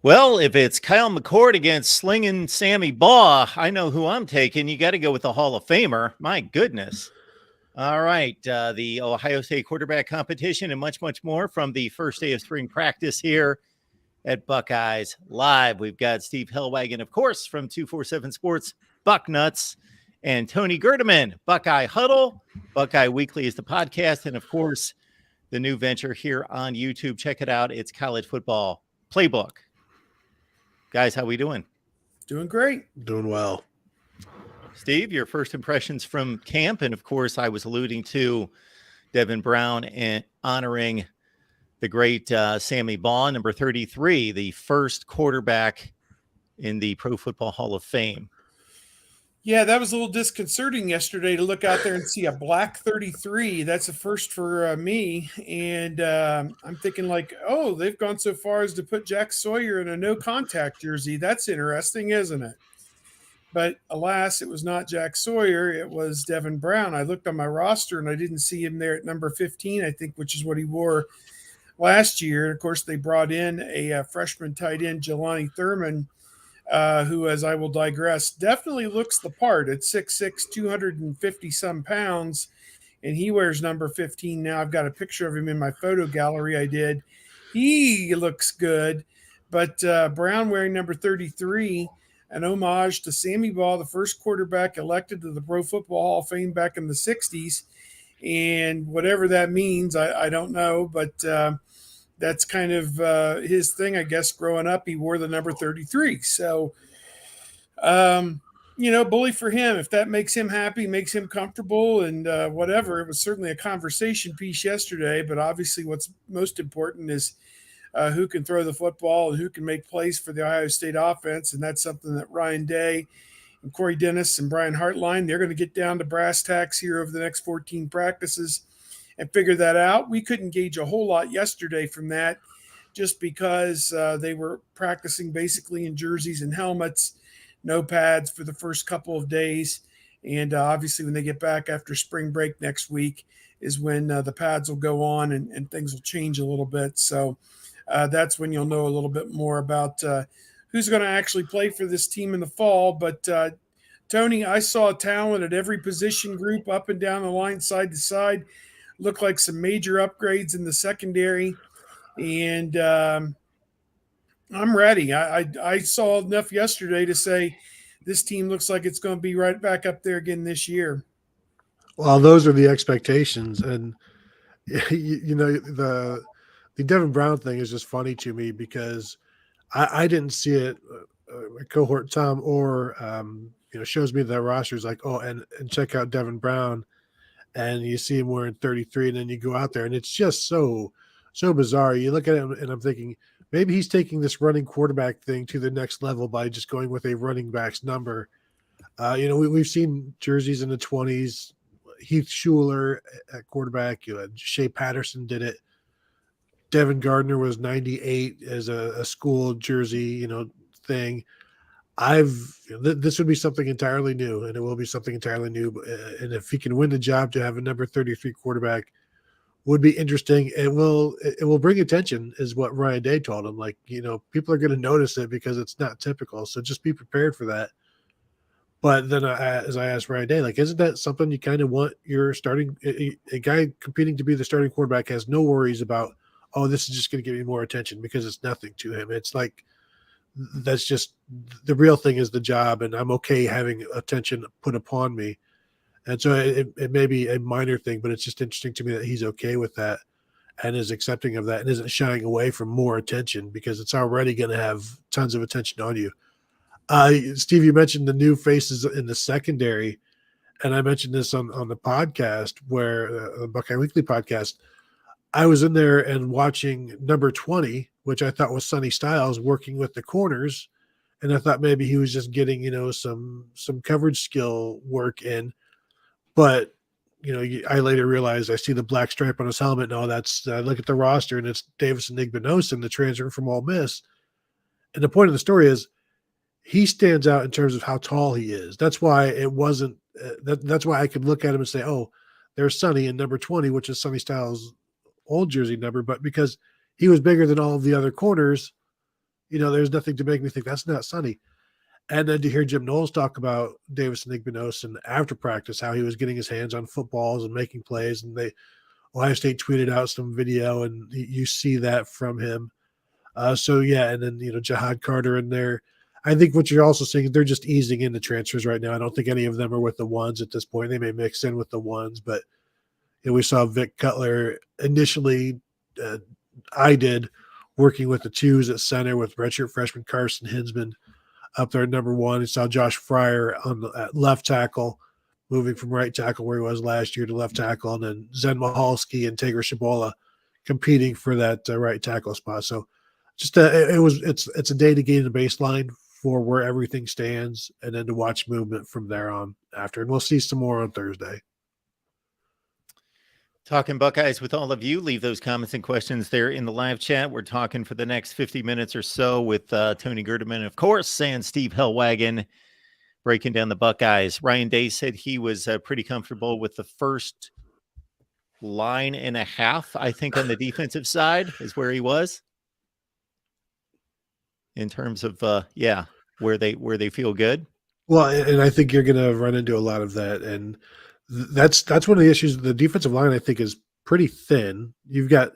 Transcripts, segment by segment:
Well, if it's Kyle McCord against slinging Sammy Baugh, I know who I'm taking. You got to go with the Hall of Famer. My goodness. All right. The Ohio State quarterback competition and much, much more from the first day of spring practice here at Buckeyes Live. We've got Steve Hellwagon, of course, from 247 Sports, Bucknuts, and Tony Gerdeman, Buckeye Huddle. Buckeye Weekly is the podcast. And, of course, the new venture here on YouTube. Check it out. It's College Football Playbook. Guys, how we doing? Doing great. Doing well. Steve, your first impressions from camp. And, of course, I was alluding to Devin Brown and honoring the great Sammy Baugh, number 33, the first quarterback in the Pro Football Hall of Fame. Yeah, that was a little disconcerting yesterday to look out there and see a black 33. That's a first for me. And I'm thinking like, oh, they've gone so far as to put Jack Sawyer in a no-contact jersey. That's interesting, isn't it? But alas, it was not Jack Sawyer. It was Devin Brown. I looked on my roster, and I didn't see him there at number 15, I think, which is what he wore last year. Of course, they brought in a freshman tight end, Jelani Thurman, who, as I will digress, definitely looks the part at 6'6", 250-some pounds, and he wears number 15 now. I've got a picture of him in my photo gallery I did. He looks good, but Brown wearing number 33, an homage to Sammy Baugh, the first quarterback elected to the Pro Football Hall of Fame back in the 60s, and whatever that means, I don't know, but that's kind of his thing, I guess. Growing up, he wore the number 33. So, bully for him. If that makes him happy, makes him comfortable, and whatever. It was certainly a conversation piece yesterday, but obviously what's most important is who can throw the football and who can make plays for the Ohio State offense, and that's something that Ryan Day and Corey Dennis and Brian Hartline, they're going to get down to brass tacks here over the next 14 practices and figure that out. We couldn't gauge a whole lot yesterday from that just because they were practicing basically in jerseys and helmets, no pads for the first couple of days. And obviously when they get back after spring break next week is when the pads will go on and things will change a little bit. So that's when you'll know a little bit more about who's going to actually play for this team in the fall. But Tony, I saw talent at every position group up and down the line, side to side. Looked like some major upgrades in the secondary, and I'm ready. I saw enough yesterday to say this team looks like it's going to be right back up there again this year. Well, those are the expectations, and the Devin Brown thing is just funny to me because I didn't see it. My cohort Tom or shows me the rosters like, oh, and check out Devin Brown. And you see him wearing 33, and then you go out there, and it's just so bizarre. You look at him, and I'm thinking maybe he's taking this running quarterback thing to the next level by just going with a running back's number. We've seen jerseys in the 20s. Heath Schuler at quarterback. Shea Patterson did it. Devin Gardner was 98 as a school jersey, thing. This would be something entirely new, and it will be something entirely new. And if he can win the job to have a number 33 quarterback, would be interesting. It will bring attention, is what Ryan Day told him. Like, people are going to notice it because it's not typical. So just be prepared for that. But then as I asked Ryan Day, like, isn't that something you kind of want your starting a guy competing to be the starting quarterback has no worries about, oh, this is just going to give me more attention because it's nothing to him. It's like, that's just the real thing is the job, and I'm okay having attention put upon me. And so it may be a minor thing, but it's just interesting to me that he's okay with that and is accepting of that and isn't shying away from more attention because it's already going to have tons of attention on you. Steve, you mentioned the new faces in the secondary, and I mentioned this on the podcast where the Buckeye Weekly podcast. I was in there and watching number 20, which I thought was Sonny Styles working with the corners. And I thought maybe he was just getting, some coverage skill work in. But, I later realized I see the black stripe on his helmet. No, I look at the roster and it's Davison Igbinosun, the transfer from Ole Miss. And the point of the story is he stands out in terms of how tall he is. That's why it wasn't that's why I could look at him and say, oh, there's Sonny in number 20, which is Sonny Styles' old jersey number, but because he was bigger than all of the other corners, there's nothing to make me think that's not Sonny. And then to hear Jim Knowles talk about Davis Igbenos and after practice, how he was getting his hands on footballs and making plays, and Ohio State tweeted out some video, and you see that from him. So yeah, and then Jihad Carter in there. I think what you're also seeing, they're just easing into transfers right now. I don't think any of them are with the ones at this point. They may mix in with the ones, but we saw Vic Cutler initially. I did working with the twos at center with redshirt freshman Carson Hinsman up there at number 1. We saw Josh Fryer at left tackle, moving from right tackle where he was last year to left tackle, and then Zen Mahalski and Tager Shabola competing for that right tackle spot. So just it's a day to gain the baseline for where everything stands, and then to watch movement from there on after. And we'll see some more on Thursday. Talking Buckeyes with all of you. Leave those comments and questions there in the live chat. We're talking for the next 50 minutes or so with Tony Gerdeman, of course, and Steve Hellwagon, breaking down the Buckeyes. Ryan Day said he was pretty comfortable with the first line and a half, I think, on the defensive side is where he was in terms of, where they feel good. Well, and I think you're going to run into a lot of that. And that's one of the issues. The defensive line, I think, is pretty thin. You've got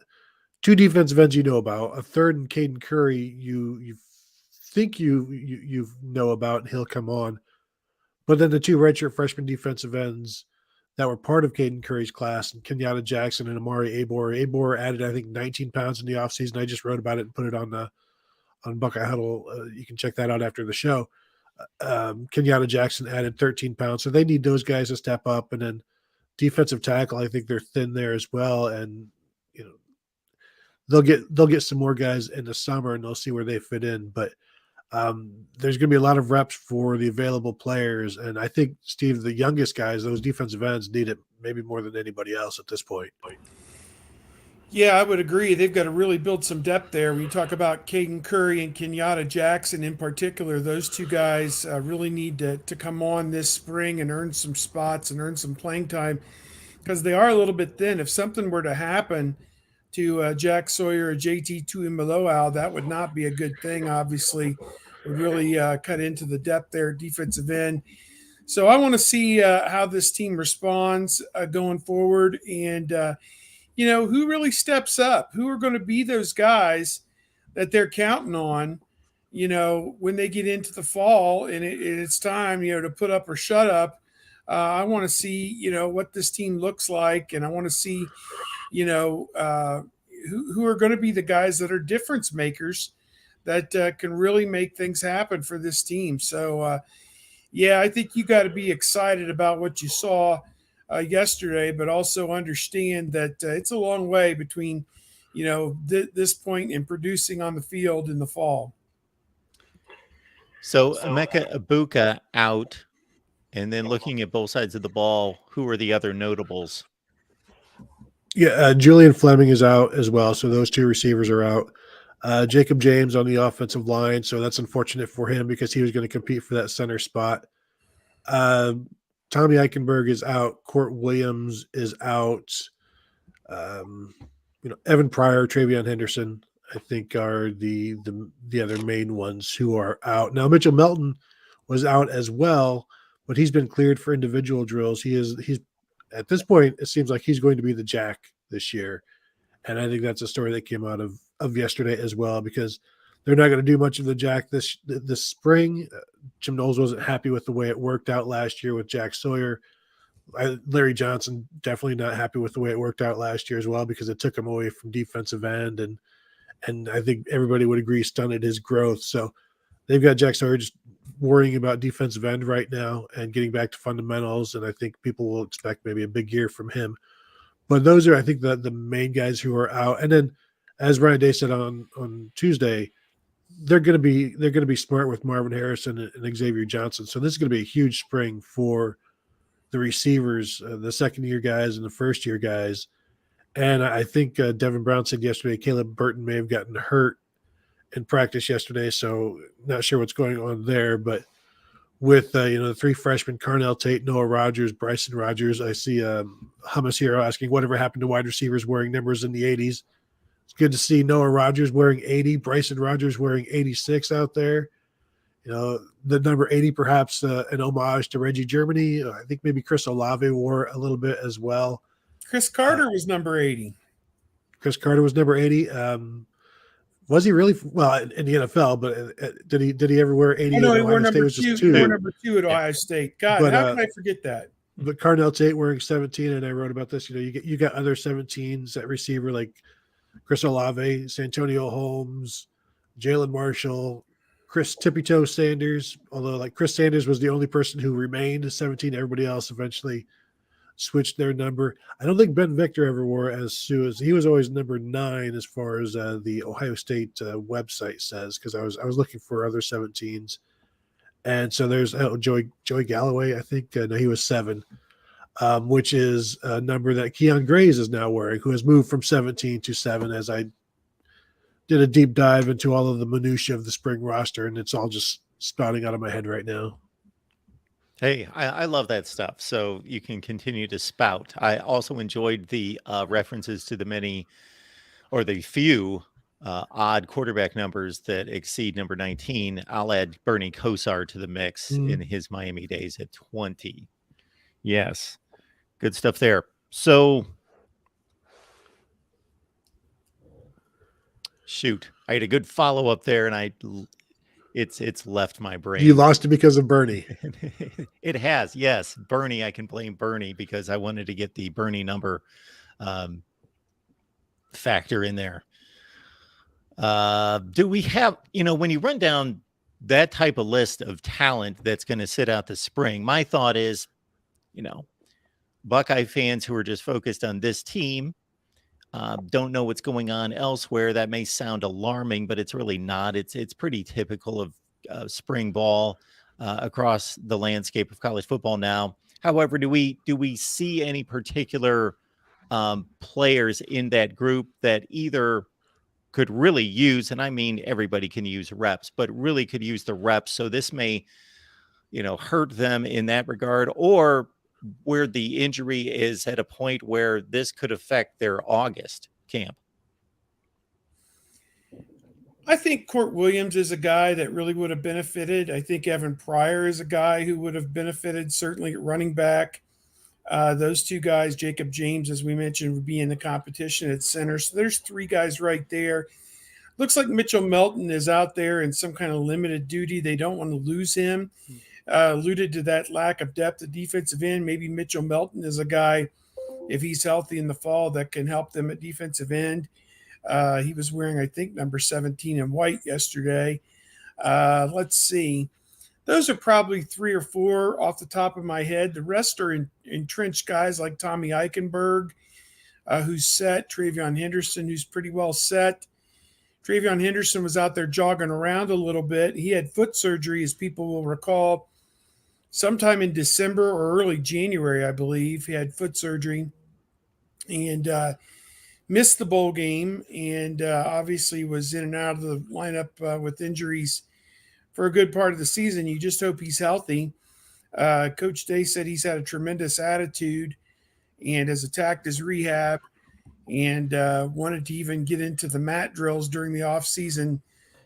2 defensive ends about, a third in Caden Curry you think you know about, and he'll come on. But then the 2 redshirt freshman defensive ends that were part of Caden Curry's class, and Kenyatta Jackson and Amari Abor. Abor added, I think, 19 pounds in the offseason. I just wrote about it and put it on Buckeye Huddle. You can check that out after the show. Kenyatta Jackson added 13 pounds. So they need those guys to step up. And then defensive tackle, I think they're thin there as well. And, they'll get some more guys in the summer, and they'll see where they fit in. But there's going to be a lot of reps for the available players. And I think, Steve, the youngest guys, those defensive ends, need it maybe more than anybody else at this point. Yeah, I would agree. They've got to really build some depth there. When you talk about Caden Curry and Kenyatta Jackson in particular, those 2 guys really need to come on this spring and earn some spots and earn some playing time, because they are a little bit thin. If something were to happen to Jack Sawyer or JT Tuimoloau, that would not be a good thing, obviously. Would really cut into the depth there, defensive end. So I want to see how this team responds going forward, and who really steps up, who are going to be those guys that they're counting on, when they get into the fall and it's time, to put up or shut up. I want to see, what this team looks like. And I want to see, who are going to be the guys that are difference makers that can really make things happen for this team. So, I think you got to be excited about what you saw yesterday, but also understand that it's a long way between, this point in producing on the field in the fall. So Emeka Ibuka out, and then looking at both sides of the ball, who are the other notables? Yeah, Julian Fleming is out as well, so those 2 receivers are out. Jacob James on the offensive line, so that's unfortunate for him because he was going to compete for that center spot. Tommy Eichenberg is out. Court Williams is out. Evan Pryor, Travion Henderson, I think, are the other main ones who are out. Now, Mitchell Melton was out as well, but he's been cleared for individual drills. He's at this point, it seems like he's going to be the jack this year. And I think that's a story that came out of yesterday as well, because they're not going to do much of the jack this spring. Jim Knowles wasn't happy with the way it worked out last year with Jack Sawyer. Larry Johnson definitely not happy with the way it worked out last year as well, because it took him away from defensive end, and I think everybody would agree stunted his growth. So they've got Jack Sawyer just worrying about defensive end right now and getting back to fundamentals, and I think people will expect maybe a big year from him. But those are, I think, the main guys who are out. And then, as Ryan Day said on Tuesday, they're going to be smart with Marvin Harrison and Xavier Johnson. So this is going to be a huge spring for the receivers, the second-year guys and the first-year guys. And I think Devin Brown said yesterday Caleb Burton may have gotten hurt in practice yesterday, so not sure what's going on there. But with the 3 freshmen, Carnell Tate, Noah Rogers, Bryson Rogers, I see Hummus Hero asking whatever happened to wide receivers wearing numbers in the 80s. It's good to see Noah Rogers wearing 80, Bryson Rogers wearing 86 out there. The number 80, perhaps an homage to Reggie Germany. I think maybe Chris Olave wore a little bit as well. Chris Carter was number 80. Chris Carter was number 80. Was he really? Well, in the NFL, but did he ever wear 80 I know at he wore Ohio State? number It was two. just He wore two. number 2 at Ohio State. God, But, how can I forget that? But Carnell Tate wearing 17, and I wrote about this. You got other 17s at receiver like Chris Olave, Santonio Holmes, Jalen Marshall, Chris Tippy Toe Sanders. Although like Chris Sanders was the only person who remained a 17, everybody else eventually switched their number. I don't think Ben Victor ever wore as Sue as he was always number 9 as far as the Ohio State website says, because I was looking for other 17s, and so there's Joey Galloway. I think no, he was 7, which is a number that Keon Grays is now wearing, who has moved from 17 to 7. As I did a deep dive into all of the minutia of the spring roster, and it's all just spouting out of my head right now. Hey, I love that stuff. So you can continue to spout. I also enjoyed the references to the many or the few odd quarterback numbers that exceed number 19. I'll add Bernie Kosar to the mix in his Miami days at 20. Yes, good stuff there. So, shoot, I had a good follow up there, and it's left my brain. You lost it because of Bernie. It has, yes. Bernie, I can blame Bernie because I wanted to get the Bernie number factor in there. Do we have, when you run down that type of list of talent that's going to sit out the spring, my thought is, Buckeye fans who are just focused on this team don't know what's going on elsewhere. That may sound alarming, but it's really not. It's pretty typical of spring ball across the landscape of college football now. However, do we see any particular players in that group that either could really use, and I mean everybody can use reps, but really could use the reps, so this may hurt them in that regard, or where the injury is at a point where this could affect their August camp? I think Court Williams is a guy that really would have benefited. I think Evan Pryor is a guy who would have benefited, certainly at running back. Those 2 guys, Jacob James, as we mentioned, would be in the competition at center. So there's 3 guys right there. Looks like Mitchell Melton is out there in some kind of limited duty. They don't want to lose him. Alluded to that lack of depth at defensive end. Maybe Mitchell Melton is a guy, if he's healthy in the fall, that can help them at defensive end. He was wearing, I think, number 17 in white yesterday. Let's see. Those are probably 3 or 4 off the top of my head. The rest are entrenched guys like Tommy Eichenberg, who's set, Travion Henderson, who's pretty well set. Travion Henderson was out there jogging around a little bit. He had foot surgery, as people will recall, sometime in December or early January, I believe. He had foot surgery and missed the bowl game, and obviously was in and out of the lineup with injuries for a good part of the season. You just hope he's healthy. Coach Day said he's had a tremendous attitude and has attacked his rehab and wanted to even get into the mat drills during the off-season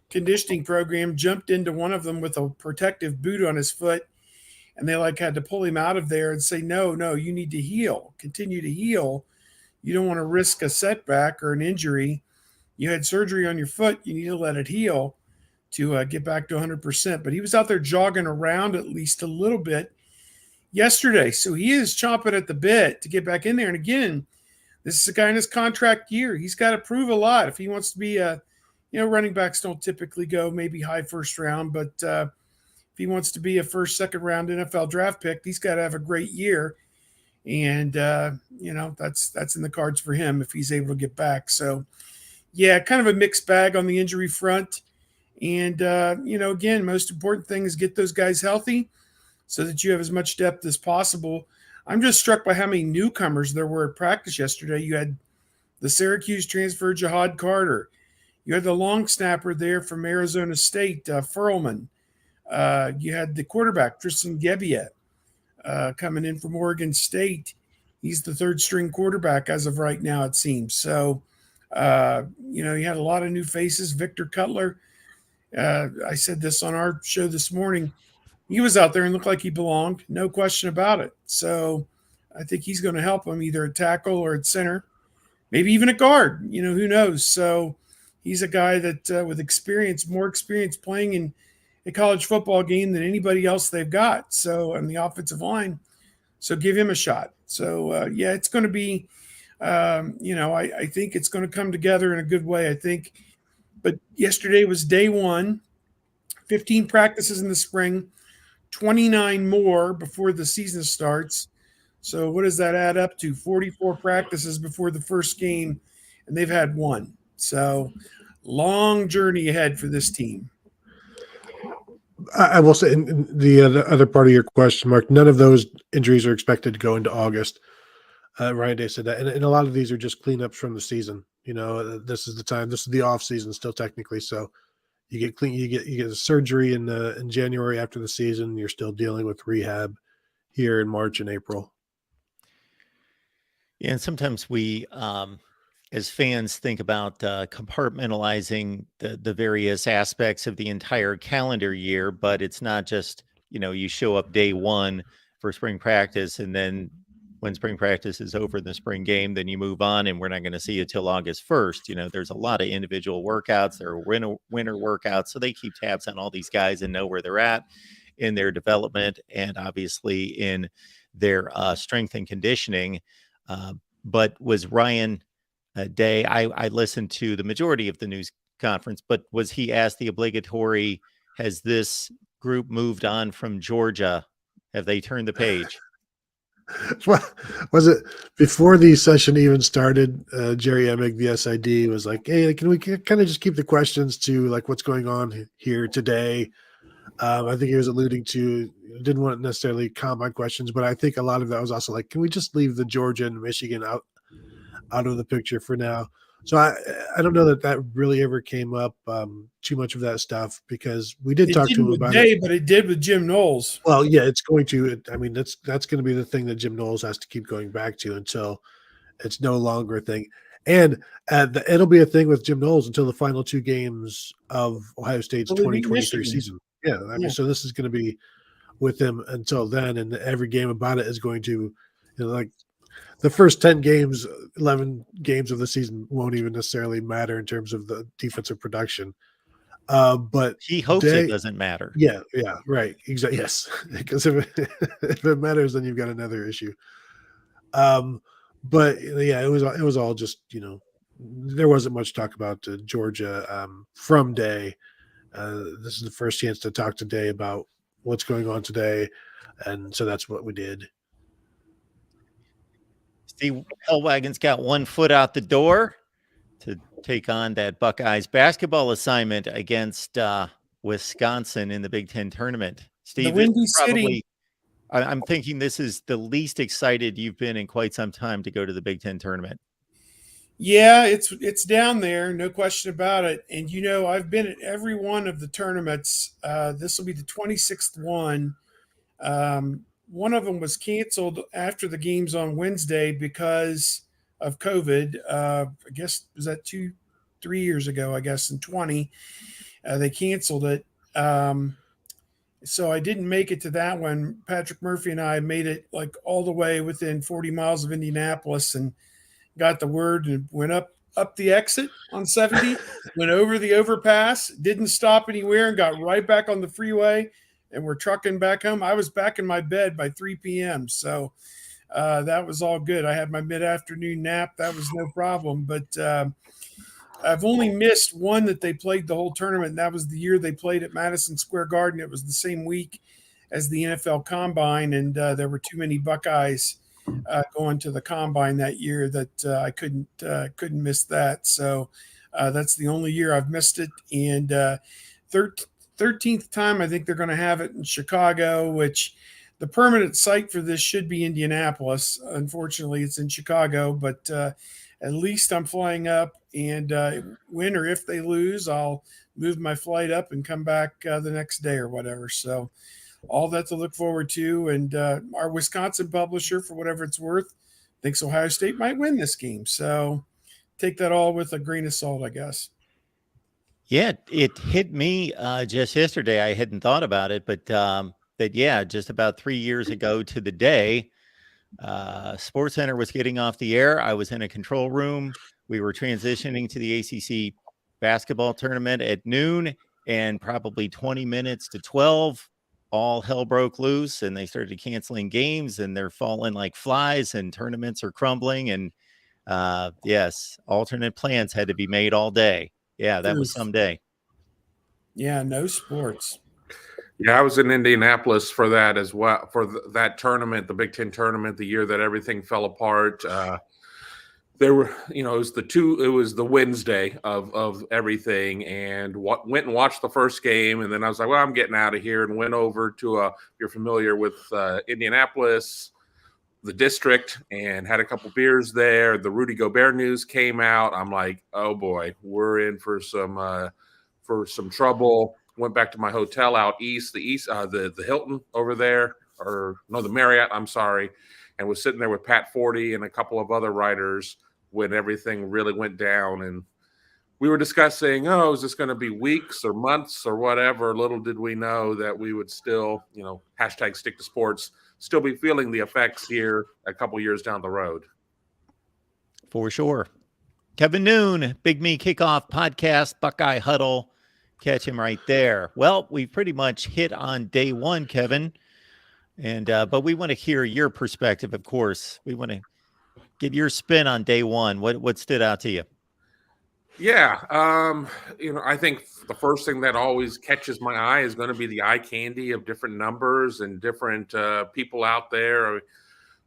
conditioning program, jumped into one of them with a protective boot on his foot, and they had to pull him out of there and say, no, you need to heal, continue to heal. You don't want to risk a setback or an injury. You had surgery on your foot. You need to let it heal to get back to 100%. But he was out there jogging around at least a little bit yesterday. So he is chomping at the bit to get back in there. And again, this is a guy in his contract year. He's got to prove a lot if he wants to be running backs don't typically go maybe high first round, but if he wants to be a first, second round NFL draft pick, he's got to have a great year. And, that's in the cards for him if he's able to get back. So, yeah, kind of a mixed bag on the injury front. And, again, most important thing is get those guys healthy so that you have as much depth as possible. I'm just struck by how many newcomers there were at practice yesterday. You had the Syracuse transfer, Jahad Carter. You had the long snapper there from Arizona State, Furlman. You had the quarterback, Tristan Gebbia, coming in from Oregon State. He's the 3rd string quarterback as of right now, it seems. So, You had a lot of new faces. Victor Cutler. I said this on our show this morning. He was out there and looked like he belonged, no question about it. So I think he's going to help him either at tackle or at center, maybe even at guard. Who knows? So he's a guy that with experience, more experience playing in a college football game than anybody else they've got. So on the offensive line, so give him a shot. So yeah, it's going to be, I think it's going to come together in a good way. I think, but yesterday was day one, 15 practices in the spring, 29 more before the season starts. So what does that add up to? 44 practices before the first game, and they've had one. So long journey ahead for this team. I will say, in the other part of your question, Mark, none of those injuries are expected to go into August. Ryan Day said that, and a lot of these are just cleanups from the season. This is the time. This is the off season still technically. So you get clean. You get a surgery in January after the season. You're still dealing with rehab here in March and April. Yeah, and sometimes we, as fans, think about compartmentalizing the various aspects of the entire calendar year, but it's not just you show up day one for spring practice, and then when spring practice is over in the spring game, then you move on, and we're not going to see you till August 1st. There's a lot of individual workouts. There are winter workouts, so they keep tabs on all these guys and know where they're at in their development and obviously in their strength and conditioning. But was Ryan Day, I listened to the majority of the news conference, but was he asked the obligatory, has this group moved on from Georgia? Have they turned the page? Well, was it before the session even started? Jerry Emig, the SID, was like, "Hey, can we kind of just keep the questions to like what's going on here today?" I think he was alluding to didn't want necessarily combine questions, but I think a lot of that was also like, "Can we just leave the Georgia and Michigan out of the picture for now?" So I don't know that really ever came up too much of that stuff because we did talk to him about it. But it did with Jim Knowles. Well, yeah, it's going to. I mean, that's going to be the thing that Jim Knowles has to keep going back to until it's no longer a thing. And it'll be a thing with Jim Knowles until the final two games of Ohio State's 2023 season. Yeah, I mean, so this is going to be with him until then, and every game about it is going to, like the first 10 games, 11 games of the season won't even necessarily matter in terms of the defensive production. But he hopes it doesn't matter. Yeah, right. Exactly. Yes, because if it matters, then you've got another issue. But yeah, it was all just there wasn't much talk about Georgia from Day. This is the first chance to talk to Day about what's going on today, and so that's what we did. Steve Hellwagon's got one foot out the door to take on that Buckeyes basketball assignment against Wisconsin in the Big Ten tournament. Steve, I'm thinking this is the least excited you've been in quite some time to go to the Big Ten tournament. Yeah, it's down there, no question about it. And I've been at every one of the tournaments. This will be the 26th one. One of them was canceled after the games on Wednesday because of COVID. I guess was that 2-3 years ago, I guess in 20, they canceled it. So I didn't make it to that one. Patrick Murphy and I made it like all the way within 40 miles of Indianapolis and got the word and went up the exit on 70, went over the overpass, didn't stop anywhere and got right back on the freeway. And we're trucking back home. I was back in my bed by 3 p.m. So that was all good. I had my mid-afternoon nap. That was no problem. But I've only missed one that they played the whole tournament. And that was the year they played at Madison Square Garden. It was the same week as the NFL Combine. And there were too many Buckeyes going to the Combine that year that I couldn't miss that. So that's the only year I've missed it. And 13th time, I think they're going to have it in Chicago, which the permanent site for this should be Indianapolis. Unfortunately, it's in Chicago, but at least I'm flying up, and win or if they lose, I'll move my flight up and come back the next day or whatever. So all that to look forward to. And our Wisconsin publisher, for whatever it's worth, thinks Ohio State might win this game. So take that all with a grain of salt, I guess. Yeah, it hit me just yesterday. I hadn't thought about it, but that yeah, just about 3 years ago to the day, Sports Center was getting off the air. I was in a control room. We were transitioning to the ACC basketball tournament at noon, and probably 20 minutes to 12, all hell broke loose, and they started canceling games, and they're falling like flies, and tournaments are crumbling, and yes, alternate plans had to be made all day. Yeah, that was Truth. some day. Yeah, no sports. Yeah, I was in Indianapolis for that as well, for that tournament, the Big Ten tournament, the year that everything fell apart. There were, it was the Wednesday of everything, and went and watched the first game, and then I was like, well, I'm getting out of here, and went over to if you're familiar with Indianapolis, the district, and had a couple beers there. The Rudy Gobert news came out. I'm like, oh boy, we're in for some trouble. Went back to my hotel out east, the Hilton over there, or no, the Marriott, I'm sorry, and was sitting there with Pat Forty and a couple of other writers when everything really went down. And we were discussing, is this going to be weeks or months or whatever? Little did we know that we would still, hashtag stick to sports, still be feeling the effects here a couple years down the road. For sure. Kevin Noon, Big Me Kickoff Podcast, Buckeye Huddle. Catch him right there. Well, we pretty much hit on day one, Kevin. And but we want to hear your perspective, of course. We want to get your spin on day one. What stood out to you? Yeah, I think the first thing that always catches my eye is going to be the eye candy of different numbers and different people out there.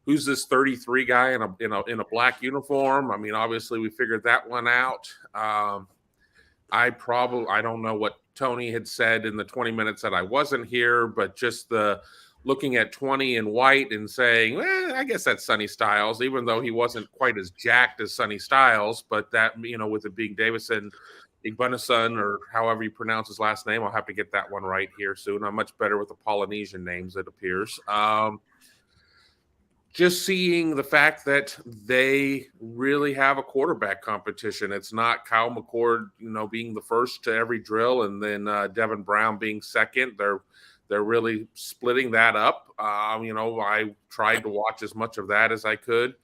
Who's this 33 guy in a black uniform? I mean, obviously we figured that one out. I don't know what Tony had said in the 20 minutes that I wasn't here, but just looking at 20 in white and saying, well, I guess that's Sonny Styles, even though he wasn't quite as jacked as Sonny Styles. But that, with it being Davison Igbunason, or however you pronounce his last name, I'll have to get that one right here soon. I'm much better with the Polynesian names, it appears. Just seeing the fact that they really have a quarterback competition. It's not Kyle McCord, being the first to every drill, and then Devin Brown being second. They're really splitting that up. I tried to watch as much of that as I could.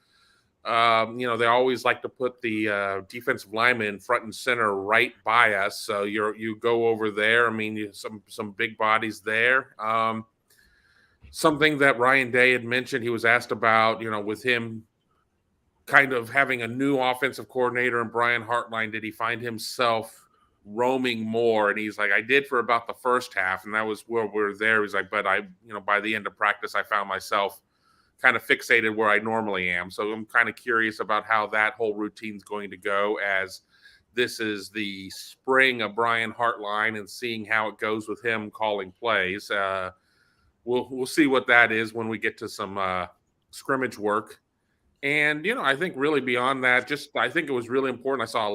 They always like to put the defensive lineman front and center right by us. So you go over there. I mean, some big bodies there. Something that Ryan Day had mentioned, he was asked about, with him kind of having a new offensive coordinator and Brian Hartline, did he find himself roaming more? And he's like, I did for about the first half, and that was where we're there. He's like, but I, by the end of practice, I found myself kind of fixated where I normally am. So I'm kind of curious about how that whole routine's going to go, as this is the spring of Brian Hartline, and seeing how it goes with him calling plays. We'll see what that is when we get to some scrimmage work. And, I think really beyond that, I think it was really important. I saw a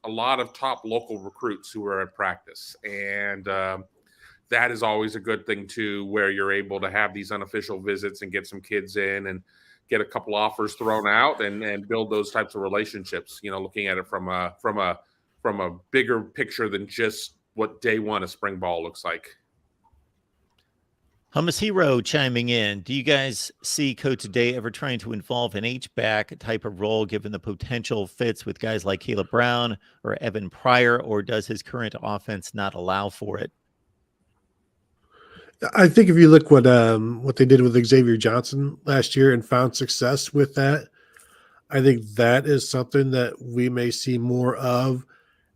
lot of top local recruits who were at practice. And that is always a good thing too, where you're able to have these unofficial visits and get some kids in and get a couple offers thrown out and build those types of relationships, looking at it from a bigger picture than just what day one of spring ball looks like. Hummus Hero chiming in. Do you guys see Coach Day ever trying to involve an H-back type of role, given the potential fits with guys like Caleb Brown or Evan Pryor, or does his current offense not allow for it? I think if you look what they did with Xavier Johnson last year and found success with that, I think that is something that we may see more of.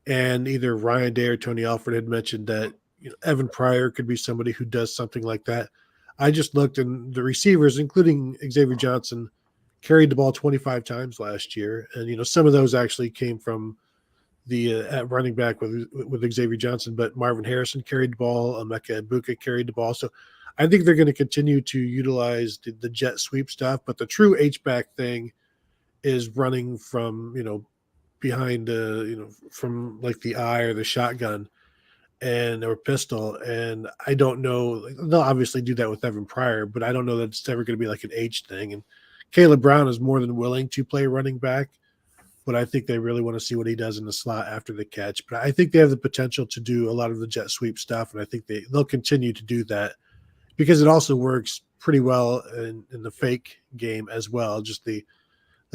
And either Ryan Day or Tony Alford had mentioned that Evan Pryor could be somebody who does something like that. I just looked, and the receivers, including Xavier Johnson, carried the ball 25 times last year. And, some of those actually came from the at running back with Xavier Johnson, but Marvin Harrison carried the ball. Emeka Egbuka carried the ball. So I think they're going to continue to utilize the jet sweep stuff, but the true H-back thing is running from, behind, from like the eye or the shotgun or pistol. And I don't know, they'll obviously do that with Evan Pryor, but I don't know that it's ever going to be like an H thing. And Caleb Brown is more than willing to play running back, but I think they really want to see what he does in the slot after the catch. But I think they have the potential to do a lot of the jet sweep stuff, and I think they'll continue to do that because it also works pretty well in the fake game as well. Just the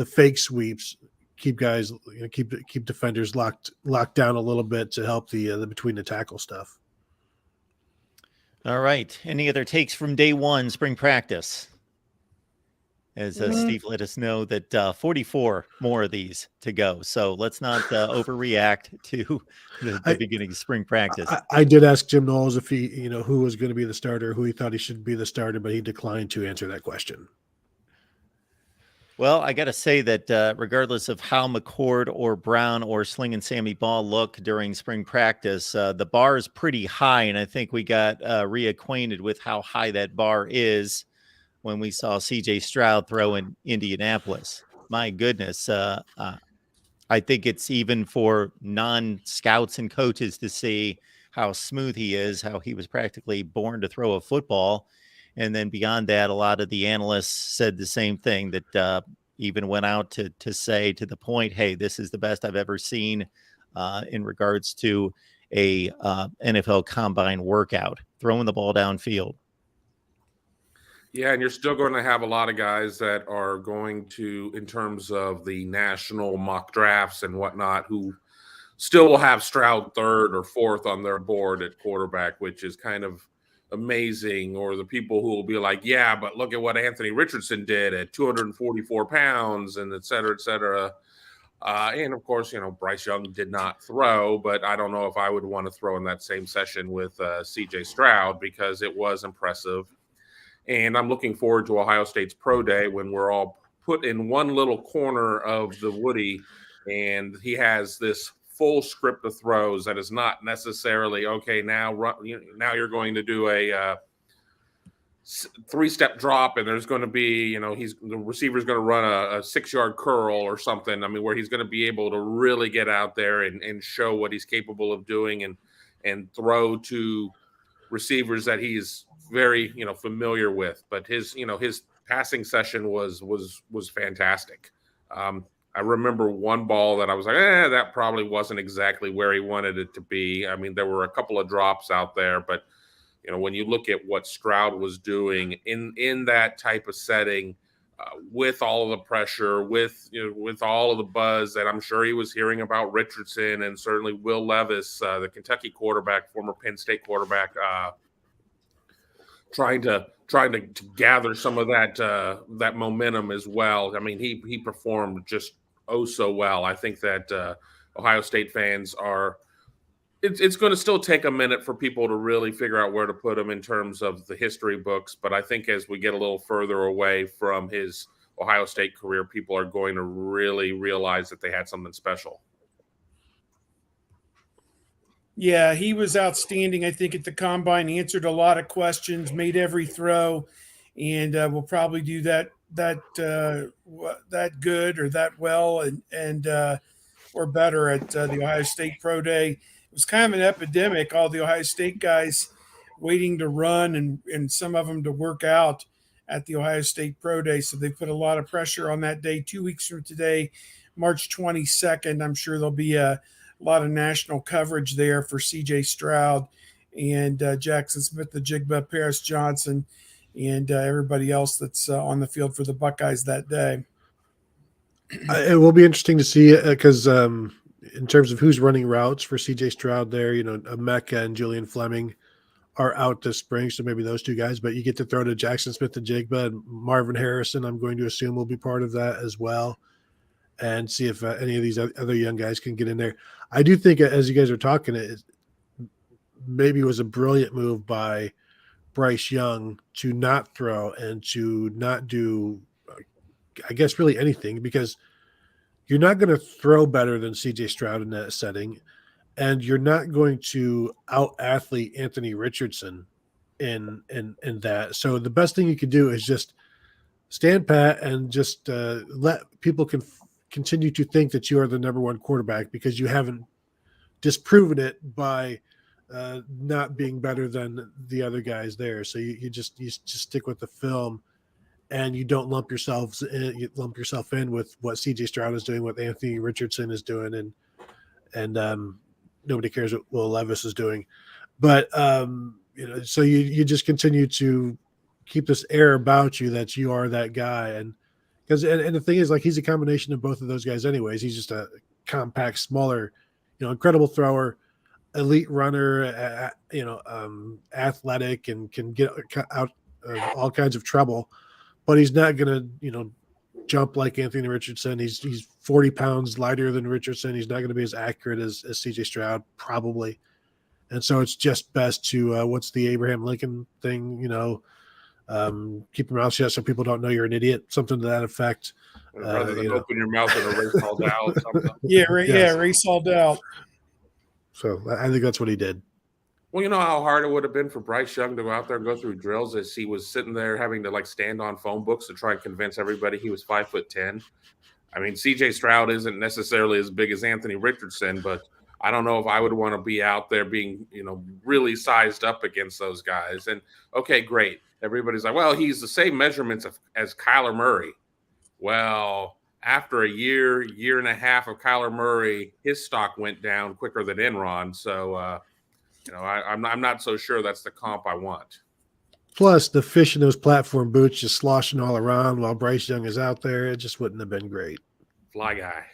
fake sweeps keep guys, keep defenders locked down a little bit to help the between the tackle stuff. All right. Any other takes from day one, spring practice? As Steve let us know that 44 more of these to go. So let's not overreact to the beginning of spring practice. I did ask Jim Knowles if he, who was going to be the starter, who he thought he should be the starter, but he declined to answer that question. Well, I got to say that regardless of how McCord or Brown or Sling and Sammy Ball look during spring practice, the bar is pretty high. And I think we got reacquainted with how high that bar is when we saw CJ Stroud throw in Indianapolis. My goodness. I think it's even for non-scouts and coaches to see how smooth he is, how he was practically born to throw a football. And then beyond that, a lot of the analysts said the same thing, that even went out to say to the point, hey, this is the best I've ever seen in regards to a NFL combine workout, throwing the ball downfield. Yeah, and you're still going to have a lot of guys that are going to, in terms of the national mock drafts and whatnot, who still will have Stroud third or fourth on their board at quarterback, which is kind of amazing. Or the people who will be like, yeah, but look at what Anthony Richardson did at 244 pounds and et cetera, et cetera. And of course, Bryce Young did not throw, but I don't know if I would want to throw in that same session with CJ Stroud because it was impressive. And I'm looking forward to Ohio State's Pro Day when we're all put in one little corner of the Woody, and he has this full script of throws that is not necessarily, okay, now you're going to do a three-step drop, and there's going to be, the receiver's going to run a 6-yard curl or something. I mean, where he's going to be able to really get out there and show what he's capable of doing and throw to receivers that he's very familiar with. But his passing session was fantastic. I remember one ball that I was like, that probably wasn't exactly where he wanted it to be. I mean, there were a couple of drops out there, but when you look at what Stroud was doing in that type of setting, with all of the pressure, with all of the buzz that I'm sure he was hearing about Richardson and certainly Will Levis, the Kentucky quarterback, former Penn State quarterback, trying to gather some of that momentum as well. I mean, he performed just so well. I think that Ohio State fans are. It's going to still take a minute for people to really figure out where to put him in terms of the history books. But I think as we get a little further away from his Ohio State career, people are going to really realize that they had something special. Yeah, he was outstanding, I think, at the combine. He answered a lot of questions, made every throw, and will probably do that good or that well and or better at the Ohio State Pro Day. It was kind of an epidemic, all the Ohio State guys waiting to run and some of them to work out at the Ohio State Pro Day. So they put a lot of pressure on that day. 2 weeks from today, March 22nd, I'm sure there'll be a lot of national coverage there for CJ Stroud and Jackson Smith, the Jigba, Paris Johnson, and everybody else that's on the field for the Buckeyes that day. It will be interesting to see because in terms of who's running routes for CJ Stroud there, Mecca and Julian Fleming are out this spring, so maybe those two guys, but you get to throw to Jackson Smith and Jigba, and Marvin Harrison, I'm going to assume, will be part of that as well, and see if any of these other young guys can get in there. I do think, as you guys are talking, it maybe was a brilliant move by Bryce Young to not throw and to not do, I guess, really anything, because you're not going to throw better than CJ Stroud in that setting, and you're not going to out-athlete Anthony Richardson in that. So the best thing you could do is just stand pat and just let people continue to think that you are the number one quarterback, because you haven't disproven it by not being better than the other guys there. So you just stick with the film and you don't lump yourself in with what CJ Stroud is doing, what Anthony Richardson is doing, and nobody cares what Will Levis is doing. But so you just continue to keep this air about you that you are that guy, and the thing is, like, he's a combination of both of those guys anyways. He's just a compact, smaller, incredible thrower, elite runner, athletic, and can get out of all kinds of trouble, but he's not going to jump like Anthony Richardson. He's 40 pounds lighter than Richardson. He's not going to be as accurate as CJ Stroud, probably. And so it's just best to what's the Abraham Lincoln thing, keep your mouth shut so people don't know you're an idiot, something to that effect. Rather than open your mouth and erase all doubt. Erase all doubt. So I think that's what he did. Well, you know how hard it would have been for Bryce Young to go out there and go through drills as he was sitting there having to stand on phone books to try and convince everybody he was 5'10". I mean, CJ Stroud isn't necessarily as big as Anthony Richardson, but I don't know if I would want to be out there being, really sized up against those guys. And okay, great. Everybody's like, well, he's the same measurements as Kyler Murray. Well, after a year and a half of Kyler Murray, his stock went down quicker than Enron. So, I'm not so sure that's the comp I want. Plus, the fish in those platform boots just sloshing all around while Bryce Young is out there, it just wouldn't have been great. Fly guy.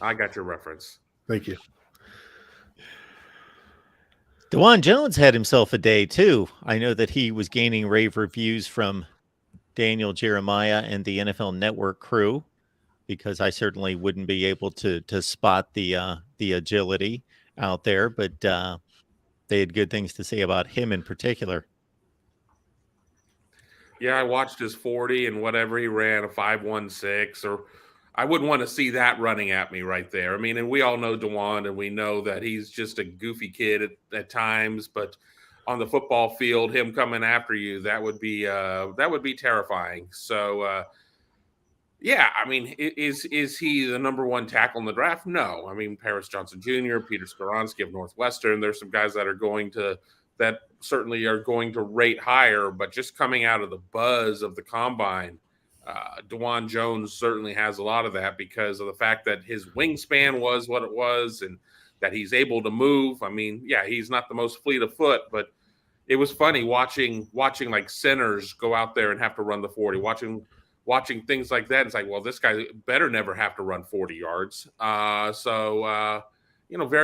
I got your reference. Thank you. DeJuan Jones had himself a day, too. I know that he was gaining rave reviews from Daniel Jeremiah and the NFL Network crew, because I certainly wouldn't be able to spot the agility out there, but they had good things to say about him in particular. Yeah, I watched his 40 and whatever he ran, a 5.16, or I wouldn't want to see that running at me right there. I mean, and we all know DeJuan, and we know that he's just a goofy kid at times, but on the football field, him coming after you, that would be terrifying. So, yeah, I mean, is he the number one tackle in the draft? No. I mean, Paris Johnson Jr., Peter Skoronski of Northwestern, there's some guys that certainly are going to rate higher, but just coming out of the buzz of the combine, DeJuan Jones certainly has a lot of that because of the fact that his wingspan was what it was and that he's able to move. I mean, yeah, he's not the most fleet of foot, but it was funny watching like centers go out there and have to run the 40, watching things like that. It's like, well, this guy better never have to run 40 yards. Very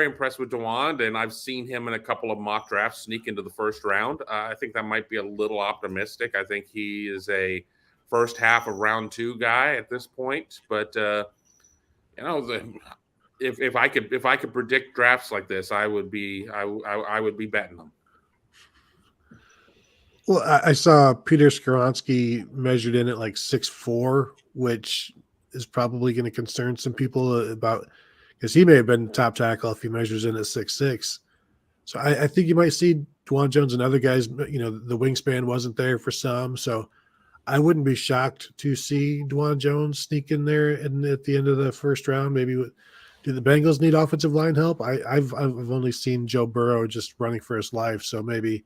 impressed with DeJuan, and I've seen him in a couple of mock drafts sneak into the first round. I think that might be a little optimistic. I think he is a first half of round 2 guy at this point. But if I could predict drafts like this, I would be betting them. Well, I saw Peter Skoronski measured in at like 6'4", which is probably going to concern some people about, because he may have been top tackle if he measures in at 6'6". So I think you might see DeJuan Jones and other guys, the wingspan wasn't there for some. So I wouldn't be shocked to see DeJuan Jones sneak in there and at the end of the first round. Maybe do the Bengals need offensive line help? I've only seen Joe Burrow just running for his life. So maybe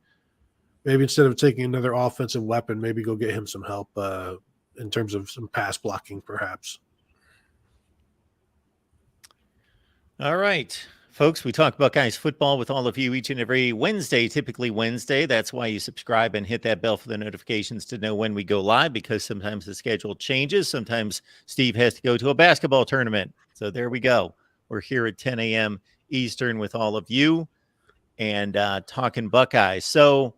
instead of taking another offensive weapon, maybe go get him some help in terms of some pass blocking, perhaps. All right, folks, we talk Buckeyes football with all of you each and every Wednesday, typically Wednesday. That's why you subscribe and hit that bell for the notifications to know when we go live, because sometimes the schedule changes. Sometimes Steve has to go to a basketball tournament. So there we go. We're here at 10 a.m. Eastern with all of you and talking Buckeyes. So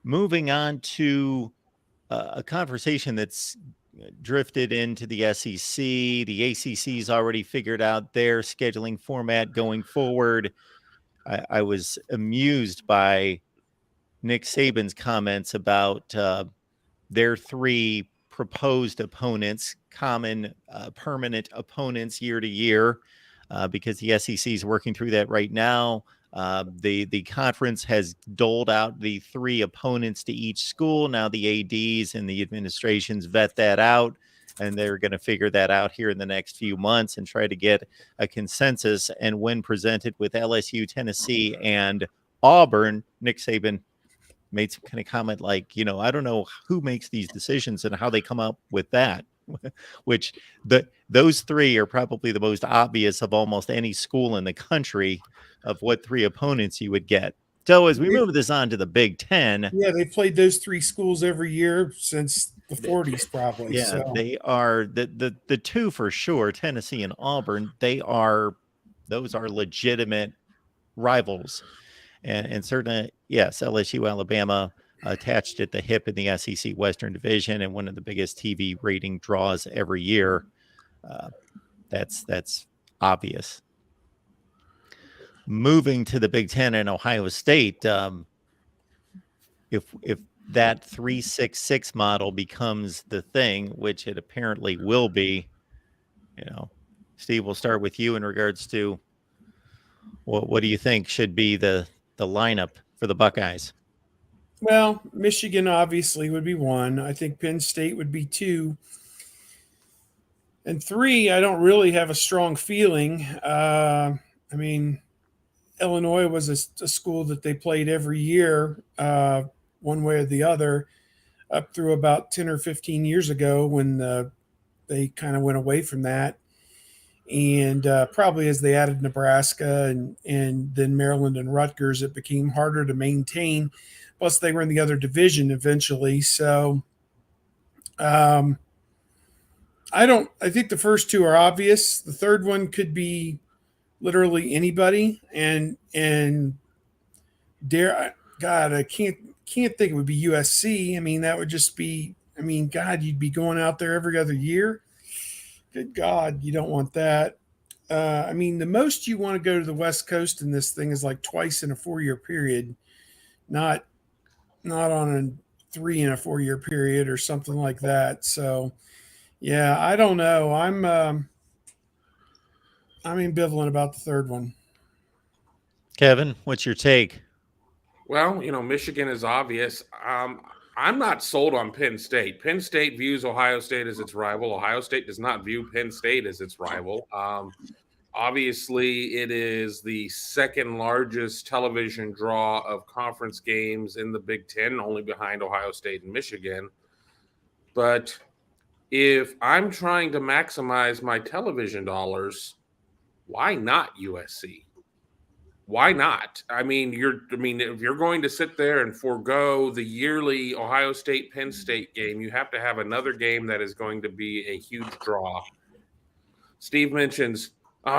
moving on to a conversation that's drifted into the SEC. The ACC's already figured out their scheduling format going forward. I was amused by Nick Saban's comments about their 3 proposed opponents, common permanent opponents year to year, because the SEC is working through that right now. The conference has doled out the 3 opponents to each school. Now the ADs and the administrations vet that out, and they're going to figure that out here in the next few months and try to get a consensus. And when presented with LSU, Tennessee, and Auburn, Nick Saban made some kind of comment like, I don't know who makes these decisions and how they come up with that, which those three are probably the most obvious of almost any school in the country of what three opponents you would get. So as we move this on to the Big Ten. Yeah, they played those three schools every year since the 40s, probably. Yeah, so. they are the two for sure, Tennessee and Auburn. Those are legitimate rivals. And certainly, yes, LSU, Alabama attached at the hip in the SEC Western Division and one of the biggest TV rating draws every year. That's obvious. Moving to the Big Ten and Ohio State, if that 3-6-6 model becomes the thing, which it apparently will be, Steve, we'll start with you in regards to what do you think should be the lineup for the Buckeyes? Well, Michigan obviously would be 1. I think Penn State would be 2. And 3, I don't really have a strong feeling. Illinois was a school that they played every year, one way or the other, up through about 10 or 15 years ago when they kind of went away from that. And probably as they added Nebraska and then Maryland and Rutgers, it became harder to maintain. Plus, they were in the other division eventually. So I think the first 2 are obvious. The third one could be literally anybody. And I can't think it would be USC. That would just be, God, you'd be going out there every other year. Good God, you don't want that. The most you want to go to the West Coast in this thing is like twice in a 4-year period, not on a 3 in a 4-year period or something like that. So, yeah, I don't know. I'm ambivalent about the third one. Kevin, what's your take? Well, Michigan is obvious. I'm not sold on Penn State. Penn State views Ohio State as its rival. Ohio State does not view Penn State as its rival. Obviously, it is the second largest television draw of conference games in the Big Ten, only behind Ohio State and Michigan. But if I'm trying to maximize my television dollars, why not USC? Why not? If you're going to sit there and forego the yearly Ohio State Penn State game, you have to have another game that is going to be a huge draw. Steve mentions,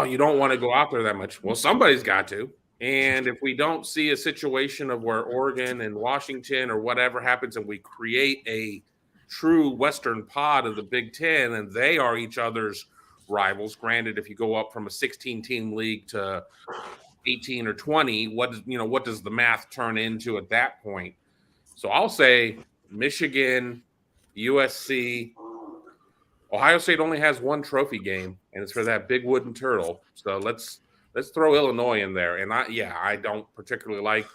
you don't want to go out there that much. Well, somebody's got to. And if we don't see a situation of where Oregon and Washington or whatever happens and we create a true Western pod of the Big Ten and they are each other's rivals, granted, if you go up from a 16-team league to 18 or 20, what does the math turn into at that point? So I'll say Michigan, USC. Ohio State only has 1 trophy game, and it's for that big wooden turtle. So let's throw Illinois in there. And I don't particularly like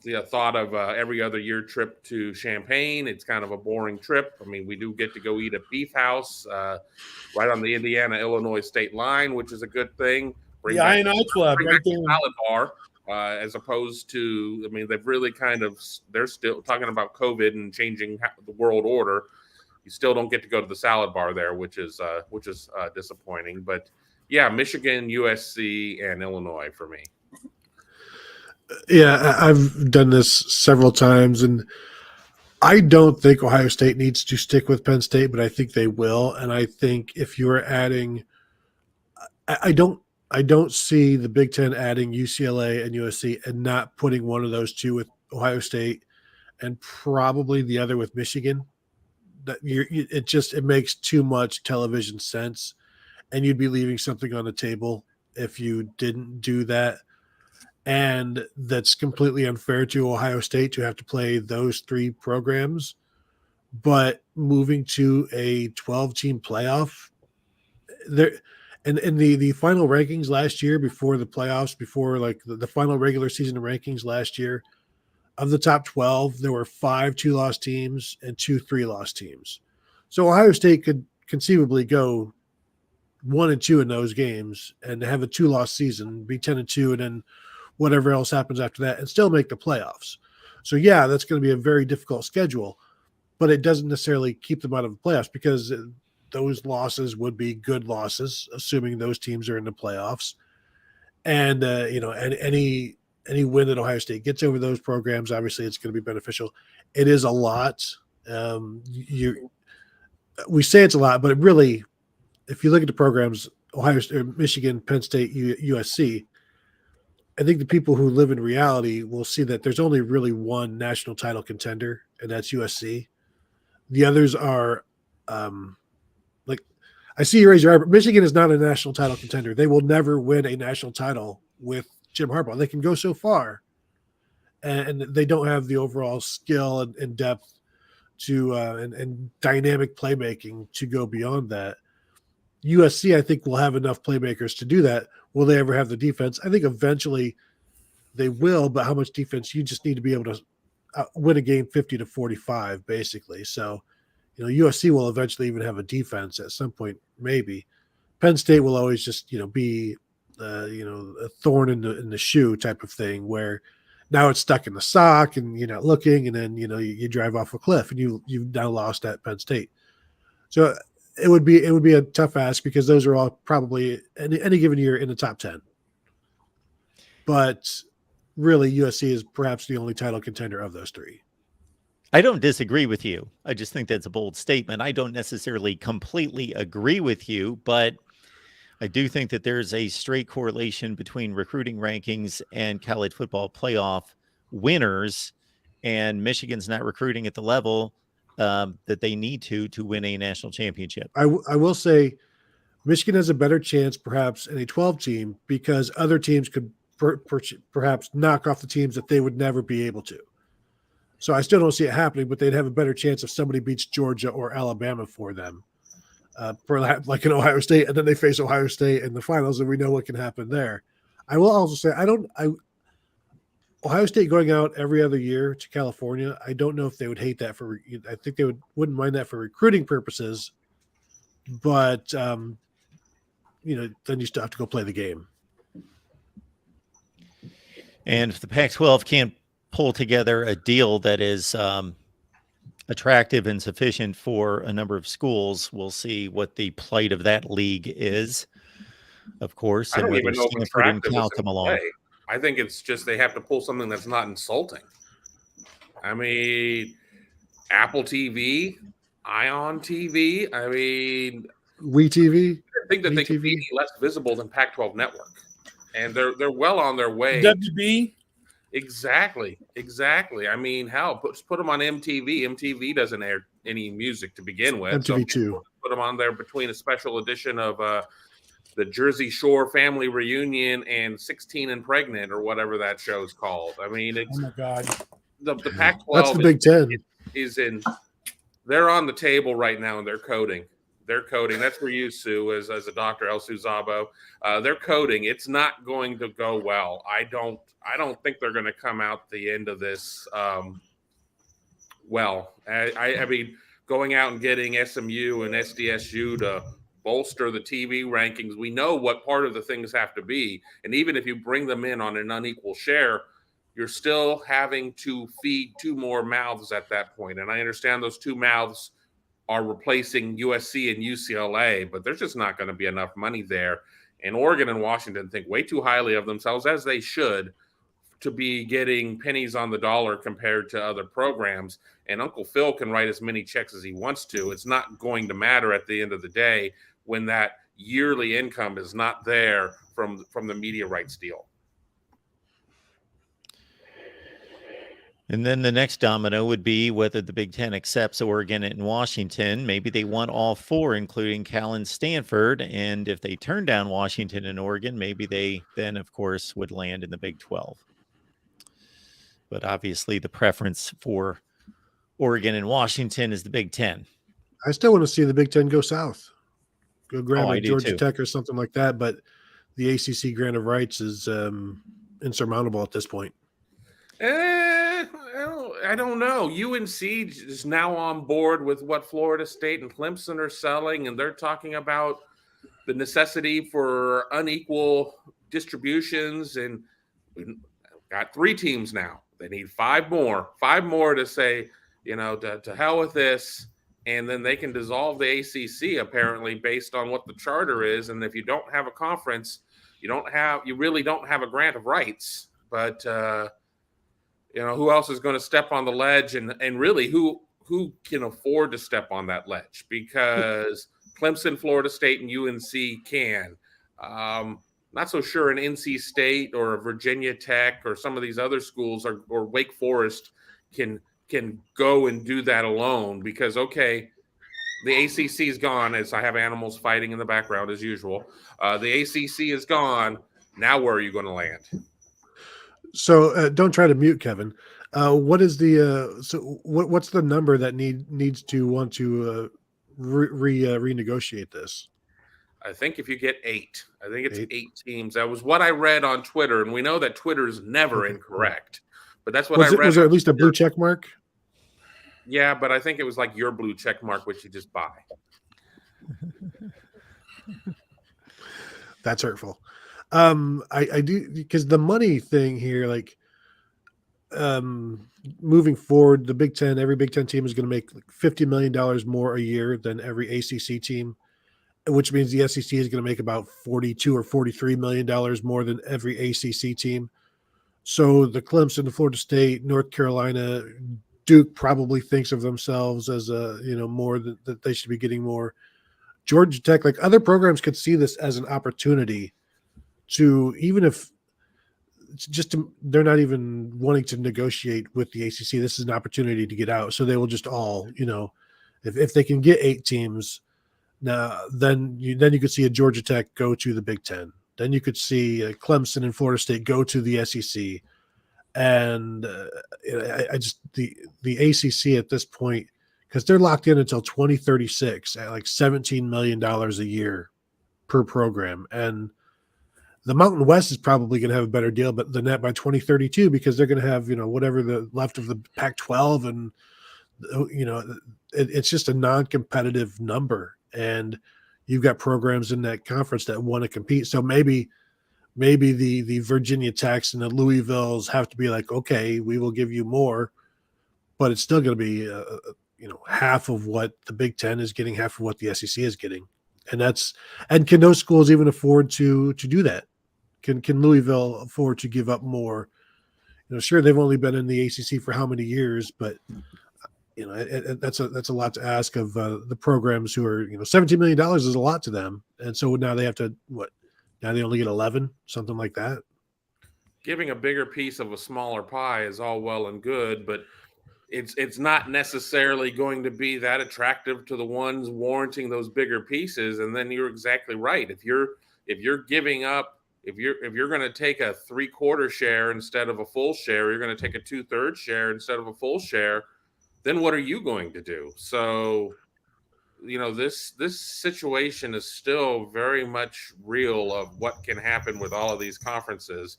the thought of every other year trip to Champaign. It's kind of a boring trip. we do get to go eat at Beef House right on the Indiana-Illinois state line, which is a good thing. The I&I Club right there. Salad bar, as opposed to, they've really they're still talking about COVID and changing the world order. You still don't get to go to the salad bar there, which is disappointing. But yeah, Michigan, USC, and Illinois for me. Yeah, I've done this several times, and I don't think Ohio State needs to stick with Penn State, but I think they will. And I think if you're adding, I don't see the Big Ten adding UCLA and USC and not putting one of those 2 with Ohio State and probably the other with Michigan. It makes too much television sense, and you'd be leaving something on the table if you didn't do that. And that's completely unfair to Ohio State to have to play those 3 programs. But moving to a 12-team playoff, there. And in the final rankings last year, before the playoffs, before like the final regular season rankings last year, of the top 12, there were 5 2-loss teams and 2 3-loss teams. So Ohio State could conceivably go 1-2 in those games and have a 2-loss season, be 10-2, and then whatever else happens after that, and still make the playoffs. So yeah, that's going to be a very difficult schedule, but it doesn't necessarily keep them out of the playoffs because those losses would be good losses, assuming those teams are in the playoffs. And and any win that Ohio State gets over those programs, obviously, it's going to be beneficial. It is a lot. We say it's a lot, but it really, if you look at the programs, Ohio State, Michigan, Penn State, USC, I think the people who live in reality will see that there's only really one national title contender, and that's USC. The others are, like, I see you raise your eyebrow. Michigan is not a national title contender. They will never win a national title with Jim Harbaugh. They can go so far, and they don't have the overall skill and depth to and dynamic playmaking to go beyond that. USC, I think, will have enough playmakers to do that. Will they ever have the defense? I think eventually they will, but how much defense? You just need to be able to win a game 50-45, basically. So, USC will eventually even have a defense at some point, maybe. Penn State will always just, be, a thorn in the shoe type of thing where now it's stuck in the sock and you're not looking, and then, you drive off a cliff and you've now lost at Penn State. So it would be a tough ask because those are all probably any given year in the top 10. But really, USC is perhaps the only title contender of those three. I don't disagree with you. I just think that's a bold statement. I don't necessarily completely agree with you, but I do think that there's a straight correlation between recruiting rankings and college football playoff winners, and Michigan's not recruiting at the level that they need to win a national championship. I will say Michigan has a better chance perhaps in a 12 team because other teams could perhaps knock off the teams that they would never be able to. So I still don't see it happening, but they'd have a better chance if somebody beats Georgia or Alabama for them, like in Ohio State, and then they face Ohio State in the finals, and we know what can happen there. I will also say Ohio State going out every other year to California, I don't know if they would hate that I think they wouldn't mind that for recruiting purposes, but then you still have to go play the game. And if the Pac-12 can't pull together a deal that is attractive and sufficient for a number of schools, we'll see what the plight of that league is, of course. I don't and even know if Stanford and attractive Cal is come in along. play. I think it's just they have to pull something that's not insulting. I mean, Apple TV, Ion TV. I mean, WeTV. I think that they could be less visible than Pac-12 Network, and they're well on their way. WB. Exactly. I mean, hell, put them on MTV. MTV doesn't air any music to begin with. MTV2. So put them on there between a special edition of the Jersey Shore Family Reunion and 16 and Pregnant or whatever that show's called. I mean, it's, oh my God, the Pac-12 that's the Big Ten. is in. They're on the table right now and they're coding. That's where you, Sue, as a Dr. El Suzabo. They're coding. It's not going to go well. I don't think they're going to come out the end of this well. I mean, going out and getting SMU and SDSU to bolster the TV rankings, we know what part of the things have to be. And even if you bring them in on an unequal share, you're still having to feed two more mouths at that point. And I understand those two mouths are replacing USC and UCLA, but there's just not going to be enough money there. And Oregon and Washington think way too highly of themselves, as they should, to be getting pennies on the dollar compared to other programs. And Uncle Phil can write as many checks as he wants to. It's not going to matter at the end of the day when that yearly income is not there from the media rights deal. And then the next domino would be whether the Big Ten accepts Oregon and Washington. Maybe they want all four, including Cal and Stanford. And if they turn down Washington and Oregon, maybe they then, of course, would land in the Big 12. But obviously the preference for Oregon and Washington is the Big Ten. I still want to see the Big Ten go south. Go grab a Georgia too. Tech or something like that. But the ACC grant of rights is insurmountable at this point. I don't know. UNC is now on board with what Florida State and Clemson are selling, and they're talking about the necessity for unequal distributions. And we've got three teams now They need five more to say, to hell with this. And then they can dissolve the ACC, apparently, based on what the charter is. And if you don't have a conference, you really don't have a grant of rights. But, who else is going to step on the ledge? And really, who can afford to step on that ledge? Because Clemson, Florida State, and UNC can. Not so sure an NC State or a Virginia Tech or some of these other schools or Wake Forest can go and do that alone, because, okay, the ACC is gone, as I have animals fighting in the background as usual. The ACC is gone. Now where are you going to land? So don't try to mute Kevin. What is what's the number that needs to want to renegotiate this? I think if you get 8, I think it's 8 teams. That was what I read on Twitter, and we know that Twitter is never incorrect. But that's what I read. Was there at least a blue check mark? Yeah, but I think it was like your blue check mark, which you just buy. That's hurtful. I do, because the money thing here, like, moving forward, the Big Ten, every Big Ten team is going to make like $50 million more a year than every ACC team, which means the SEC is going to make about $42 or $43 million more than every ACC team. So the Clemson, the Florida State, North Carolina, Duke probably thinks of themselves as more that they should be getting more. Georgia Tech, like other programs, could see this as an opportunity to, even if it's just they're not even wanting to negotiate with the ACC. This is an opportunity to get out. So they will just all, if they can get 8 teams now, then you could see a Georgia Tech go to the Big Ten. Then you could see Clemson and Florida State go to the SEC. And the ACC at this point, because they're locked in until 2036 at like $17 million a year per program. And the Mountain West is probably going to have a better deal than that by 2032, because they're going to have, whatever the left of the Pac-12. And, it's just a non-competitive number. And you've got programs in that conference that want to compete. So maybe the Virginia Techs and the Louisvilles have to be like, okay, we will give you more, but it's still going to be, half of what the Big Ten is getting, half of what the SEC is getting. And can those schools even afford to do that? Can Louisville afford to give up more? Sure, they've only been in the ACC for how many years, but that's a lot to ask of the programs who are, $17 million is a lot to them. And so now they have to, now they only get 11, something like that. Giving a bigger piece of a smaller pie is all well and good, but it's not necessarily going to be that attractive to the ones warranting those bigger pieces. And then you're exactly right. If you're giving up, if you're going to take a 3/4 share instead of a full share, you're going to take a 2/3 share instead of a full share, then what are you going to do? So, this situation is still very much real of what can happen with all of these conferences.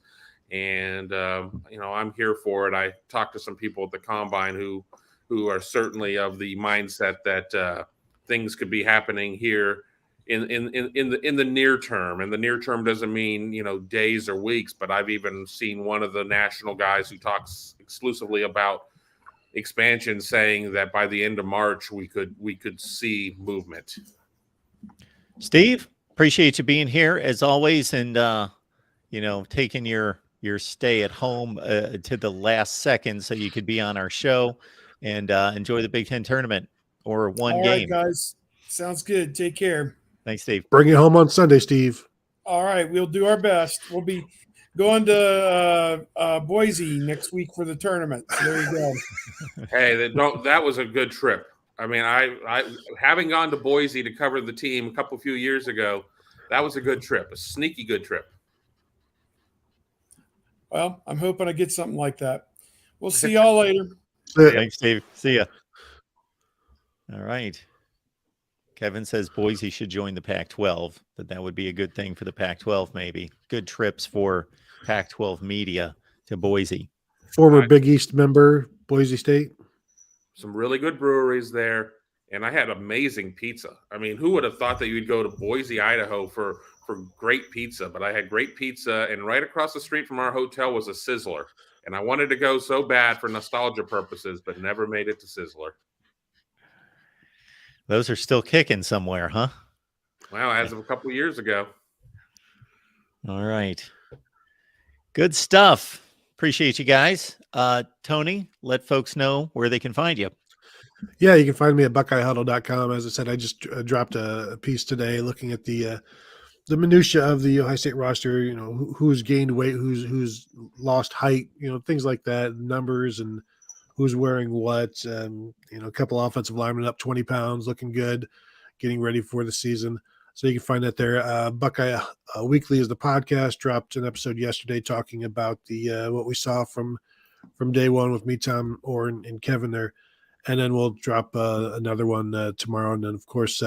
And, I'm here for it. I talked to some people at the Combine who are certainly of the mindset that things could be happening here in the near term. And the near term doesn't mean, days or weeks, but I've even seen one of the national guys who talks exclusively about expansion saying that by the end of March, we could see movement. Steve, appreciate you being here as always. And, taking your stay at home to the last second so you could be on our show and enjoy the Big Ten tournament or one All game. right, guys. Sounds good. Take care. Thanks, Steve. Bring it home on Sunday, Steve. All right. We'll do our best. We'll be going to Boise next week for the tournament. So there you go. Hey, that was a good trip. I mean, I having gone to Boise to cover the team a few years ago, that was a good trip, a sneaky good trip. Well, I'm hoping I get something like that. We'll see y'all later. Thanks, Steve. See ya. All right. Kevin says Boise should join the Pac-12. That would be a good thing for the Pac-12, maybe. Good trips for Pac-12 media to Boise. Former Big East member, Boise State. Some really good breweries there, and I had amazing pizza. I mean, who would have thought that you'd go to Boise, Idaho for great pizza? But I had great pizza, and right across the street from our hotel was a Sizzler. And I wanted to go so bad for nostalgia purposes, but never made it to Sizzler. Those are still kicking somewhere, huh? Well, as of a couple of years ago. All right. Good stuff. Appreciate you guys. Tony, let folks know where they can find you. Yeah, you can find me at BuckeyeHuddle.com. As I said, I just dropped a piece today looking at the minutia of the Ohio State roster. You know, who's gained weight, who's lost height. You know, things like that, numbers, and who's wearing what. You know, a couple offensive linemen up 20 pounds, looking good, getting ready for the season. So you can find that there. Buckeye Weekly is the podcast. Dropped an episode yesterday talking about the what we saw from day one with me, Tom, Orr, and Kevin there. And then we'll drop another one tomorrow. And then, of course,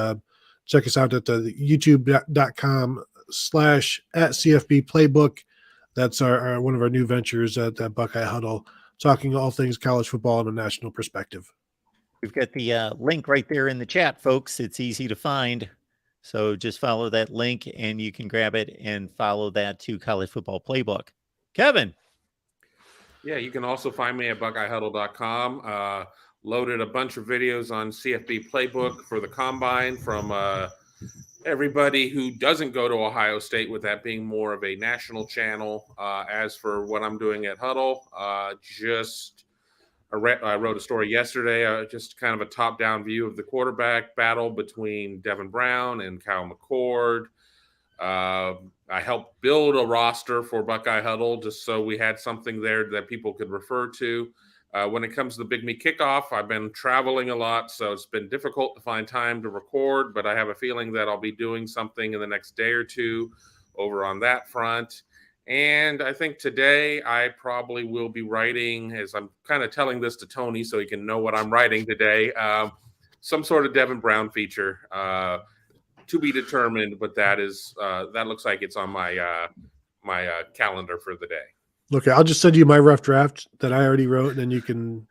check us out at the youtube.com/@CFB Playbook. That's our one of our new ventures at Buckeye Huddle, talking all things college football in a national perspective. We've got the link right there in the chat, folks. It's easy to find. So just follow that link and you can grab it and follow that to College Football Playbook. Kevin. Yeah, you can also find me at BuckeyeHuddle.com. Loaded a bunch of videos on CFB Playbook for the Combine from everybody who doesn't go to Ohio State, with that being more of a national channel. As for what I'm doing at Huddle, I wrote a story yesterday, just kind of a top-down view of the quarterback battle between Devin Brown and Kyle McCord. I helped build a roster for Buckeye Huddle just so we had something there that people could refer to. When it comes to the Big Me Kickoff, I've been traveling a lot, so it's been difficult to find time to record, but I have a feeling that I'll be doing something in the next day or two over on that front. And I think today I probably will be writing, as I'm kind of telling this to Tony so he can know what I'm writing today, some sort of Devin Brown feature to be determined, but that looks like it's on my calendar for the day. Okay, I'll just send you my rough draft that I already wrote, and then you can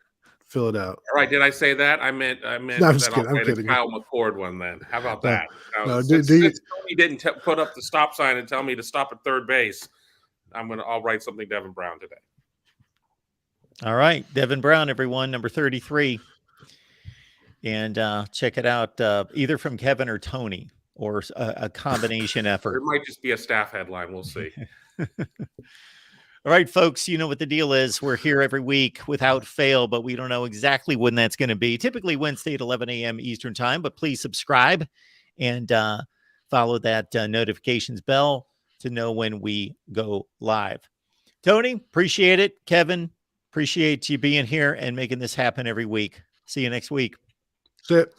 fill it out. All right, did I say that? I meant No, I'm that just kidding. I'll I'm write a kidding. Kyle McCord one then. How about that? Since Tony didn't put up the stop sign and tell me to stop at third base, I'll write something Devin Brown today. All right, Devin Brown, everyone, number 33. And check it out, either from Kevin or Tony, or a combination effort. It might just be a staff headline. We'll see. All right, folks, you know what the deal is. We're here every week without fail, but we don't know exactly when that's going to be. Typically Wednesday at 11 a.m. Eastern time, but please subscribe and follow that notifications bell to know when we go live. Tony, appreciate it. Kevin, appreciate you being here and making this happen every week. See you next week. That's it.